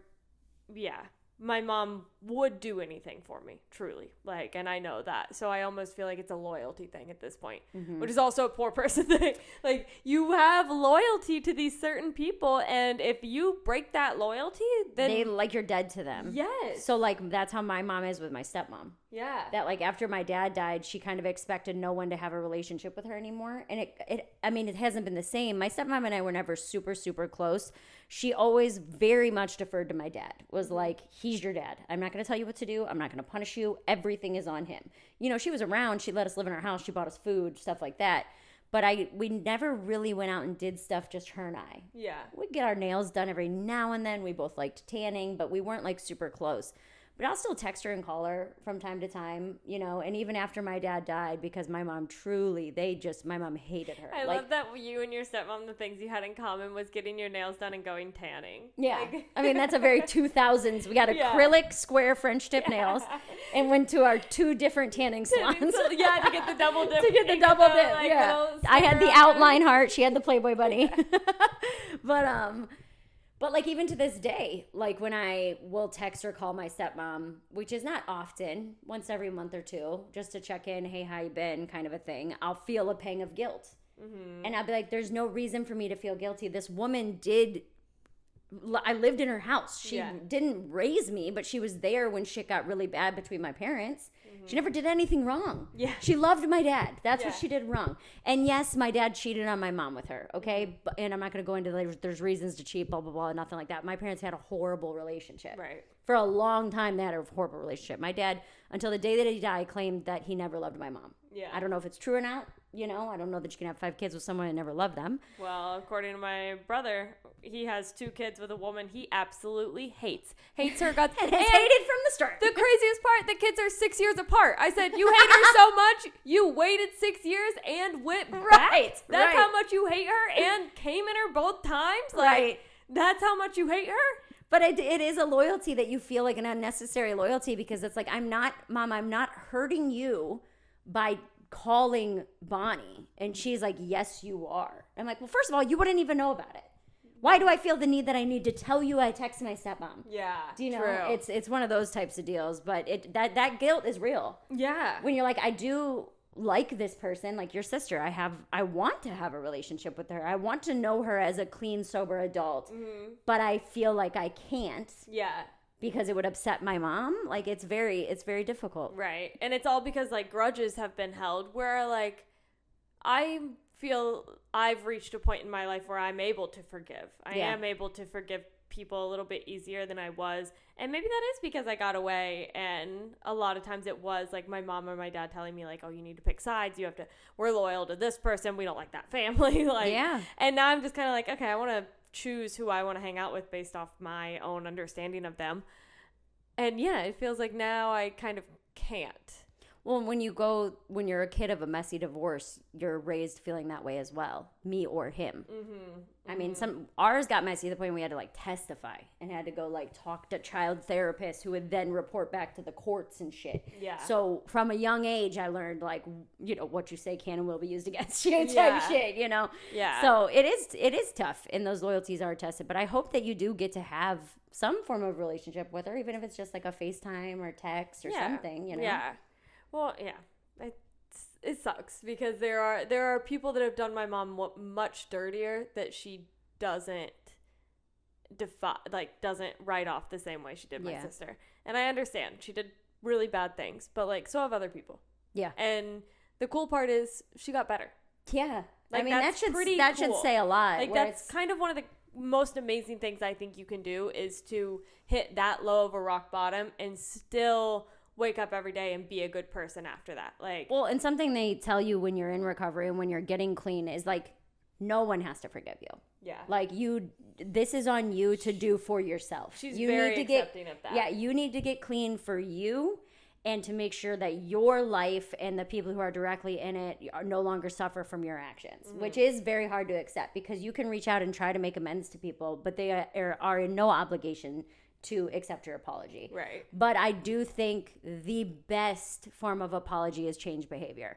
my mom would do anything for me, truly. Like, and I know that. So I almost feel like it's a loyalty thing at this point, which is also a poor person thing. Like, you have loyalty to these certain people, and if you break that loyalty, then you're dead to them. Yes. So like, that's how my mom is with my stepmom. Yeah. That like, after my dad died, she kind of expected no one to have a relationship with her anymore. And it hasn't been the same. My stepmom and I were never super, super close. She always very much deferred to my dad. Was like, he's your dad. I'm not going to tell you what to do. I'm not going to punish you. Everything is on him. You know, she was around. She let us live in our house. She bought us food, stuff like that. But we never really went out and did stuff, just her and I. Yeah. We'd get our nails done every now and then. We both liked tanning, but we weren't like super close. But I'll still text her and call her from time to time, you know, and even after my dad died, because my mom my mom hated her. I love that you and your stepmom, the things you had in common was getting your nails done and going tanning. Yeah. I mean, that's a very 2000s. We got acrylic square French tip nails and went to our 2 different tanning salons. To get the double dip. I had the outline heart. She had the Playboy bunny. But like, even to this day, like when I will text or call my stepmom, which is not often, once every month or 2, just to check in, hey, how you been, kind of a thing, I'll feel a pang of guilt. And I'll be like, there's no reason for me to feel guilty. This woman I lived in her house. She didn't raise me, but she was there when shit got really bad between my parents. She never did anything wrong. Yeah. She loved my dad. That's what she did wrong. And yes, my dad cheated on my mom with her, okay? And I'm not going to go into there's reasons to cheat, blah, blah, blah, nothing like that. My parents had a horrible relationship. Right. For a long time, they had a horrible relationship. My dad, until the day that he died, claimed that he never loved my mom. Yeah. I don't know if it's true or not. You know, I don't know that you can have 5 kids with someone and never love them. Well, according to my brother, he has 2 kids with a woman he absolutely hates her guts. And has hated from the start. The craziest part, the kids are 6 years apart. I said, you hate her so much, you waited 6 years and went back. That's how much you hate her and came in her both times. Like, that's how much you hate her. But it is a loyalty that you feel like an unnecessary loyalty, because it's like, I'm not hurting you by calling Bonnie. And she's like, yes, you are. I'm like, well, first of all, you wouldn't even know about it. Why do I feel the need that I need to tell you I texted my stepmom? Yeah, do you know? It's one of those types of deals, but that guilt is real. Yeah. When you're like, I do like this person, like your sister, I want to have a relationship with her. I want to know her as a clean, sober adult, but I feel like I can't. Yeah. Because it would upset my mom. Like, it's very difficult. Right. And it's all because, like, grudges have been held where, like, I feel I've reached a point in my life where I'm able to forgive. I am able to forgive people a little bit easier than I was. And maybe that is because I got away, and a lot of times it was like my mom or my dad telling me, like, oh, you need to pick sides. We're loyal to this person. We don't like that family. Like, yeah. And now I'm just kind of like, okay, I want to choose who I want to hang out with based off my own understanding of them. And yeah, it feels like now I kind of can't. Well, when you're a kid of a messy divorce, you're raised feeling that way as well, me or him. I mean, ours got messy to the point we had to, like, testify and had to go, like, talk to child therapists who would then report back to the courts and shit. Yeah. So from a young age, I learned, like, you know, what you say can and will be used against you type shit, you know? Yeah. So it is tough, and those loyalties are tested. But I hope that you do get to have some form of relationship with her, even if it's just, like, a FaceTime or text or something, you know? Yeah. Well, yeah, it sucks because there are people that have done my mom much dirtier that she doesn't doesn't write off the same way she did my sister. And I understand she did really bad things, but, like, so have other people. Yeah. And the cool part is she got better. Yeah. Like, I mean, that should say a lot. Like, that's kind of one of the most amazing things I think you can do is to hit that low of a rock bottom and still wake up every day and be a good person after that. Like, well, and something they tell you when you're in recovery and when you're getting clean is, like, no one has to forgive you. Yeah. Like, this is on you to do for yourself. She's very accepting of that. Yeah, you need to get clean for you and to make sure that your life and the people who are directly in it are no longer suffer from your actions, which is very hard to accept because you can reach out and try to make amends to people, but they are in no obligation to accept your apology. Right. But I do think the best form of apology is change behavior.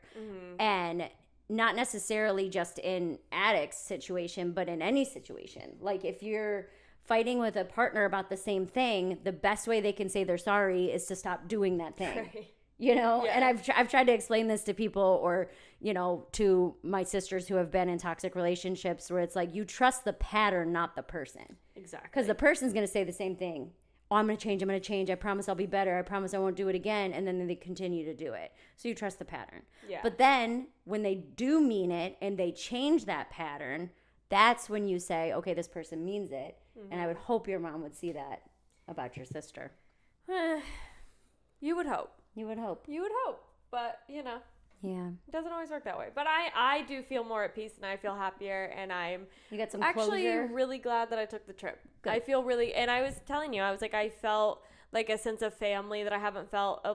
And not necessarily just in addicts situation, but in any situation. Like, if you're fighting with a partner about the same thing, the best way they can say they're sorry is to stop doing that thing. Right. You know? Yeah. And I've tried to explain this to people, or, you know, to my sisters who have been in toxic relationships, where it's like, you trust the pattern, not the person. Exactly. Because the person's going to say the same thing. Oh, I'm going to change. I promise I'll be better. I promise I won't do it again. And then they continue to do it. So you trust the pattern. Yeah. But then when they do mean it and they change that pattern, that's when you say, okay, this person means it. And I would hope your mom would see that about your sister. You would hope. You would hope. You would hope. But, you know. Yeah. It doesn't always work that way. But I do feel more at peace and I feel happier, and You got some actually closure? really glad that I took the trip. Good. I feel really, and I was telling you, I was like, I felt like a sense of family that I haven't felt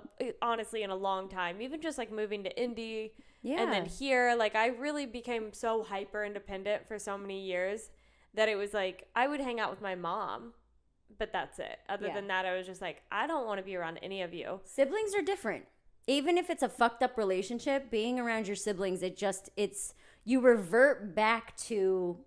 honestly in a long time. Even just like moving to Indy and then here, like, I really became so hyper independent for so many years that it was like I would hang out with my mom, but that's it. Other than that, I was just like, I don't want to be around any of you. Siblings are different. Even if it's a fucked up relationship, being around your siblings, you revert back to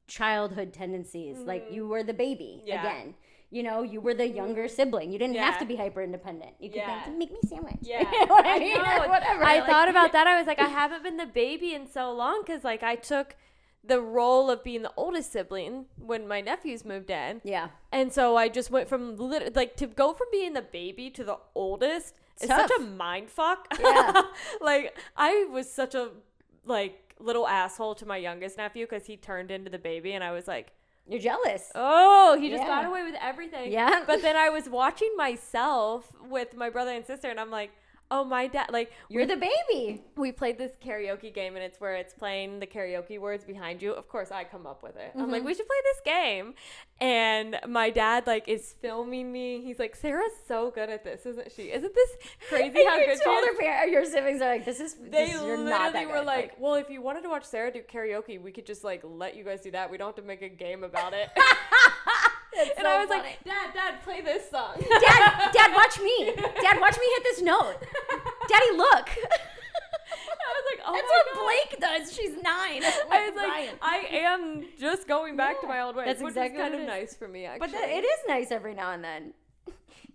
childhood tendencies. Like, you were the baby again. You know, you were the younger sibling. You didn't have to be hyper independent. You could make me a sandwich. Yeah. You know what I mean? Or whatever. I thought about that. I was like, I haven't been the baby in so long because, like, I took the role of being the oldest sibling when my nephews moved in. Yeah. And so I just went from to go from being the baby to the oldest. It's such a mind fuck. Yeah. Like, I was such a, like, little asshole to my youngest nephew because he turned into the baby, and I was like, you're jealous. Oh, he just got away with everything. Yeah. But then I was watching myself with my brother and sister, and I'm like, Oh, my dad, like, You're the baby. we played this karaoke game, and it's where it's playing the karaoke words behind you. Of course, I come up with it. I'm like, we should play this game. And my dad, like, is filming me. He's like, Sarah's so good at this, isn't she? Isn't this crazy how good she is? Your siblings are like, you're not that were good. like, well, if you wanted to watch Sarah do karaoke, we could just, like, let you guys do that. We don't have to make a game about it. And I was like, Dad, play this song. Dad, watch me. Dad, watch me hit this note. Daddy, look. I was like, oh, that's my what God. Blake does. She's 9. I was like, I am just going back to my old ways. That's which exactly is kind what of it is. nice for me, actually. But it is nice every now and then.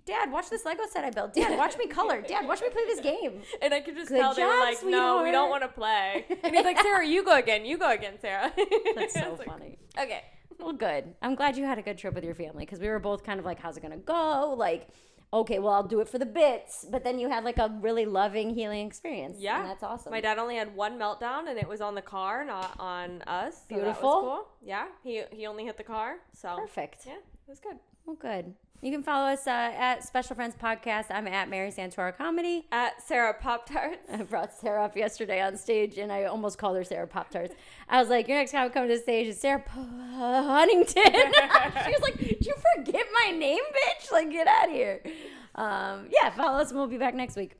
Dad, watch this Lego set I built. Dad, watch me color. Dad, watch me play this game. And I could just Good tell they were job, like, no, we don't want to play. And he's like, Sarah, you go again, Sarah. That's so funny. Okay. Well, good. I'm glad you had a good trip with your family because we were both kind of like, how's it going to go? Like, okay, well, I'll do it for the bits. But then you had like a really loving, healing experience. Yeah. And that's awesome. My dad only had one meltdown, and it was on the car, not on us. So Beautiful. That was cool. Yeah. He only hit the car. So Perfect. yeah, it was good. Well, good. You can follow us at Special Friends Podcast. I'm at Mary Santora Comedy. At Sarah Pop-Tarts. I brought Sarah up yesterday on stage, and I almost called her Sarah Pop-Tarts. I was like, your next time coming to the stage is Sarah Huntington. She was like, did you forget my name, bitch? Like, get out of here. Yeah, follow us, and we'll be back next week.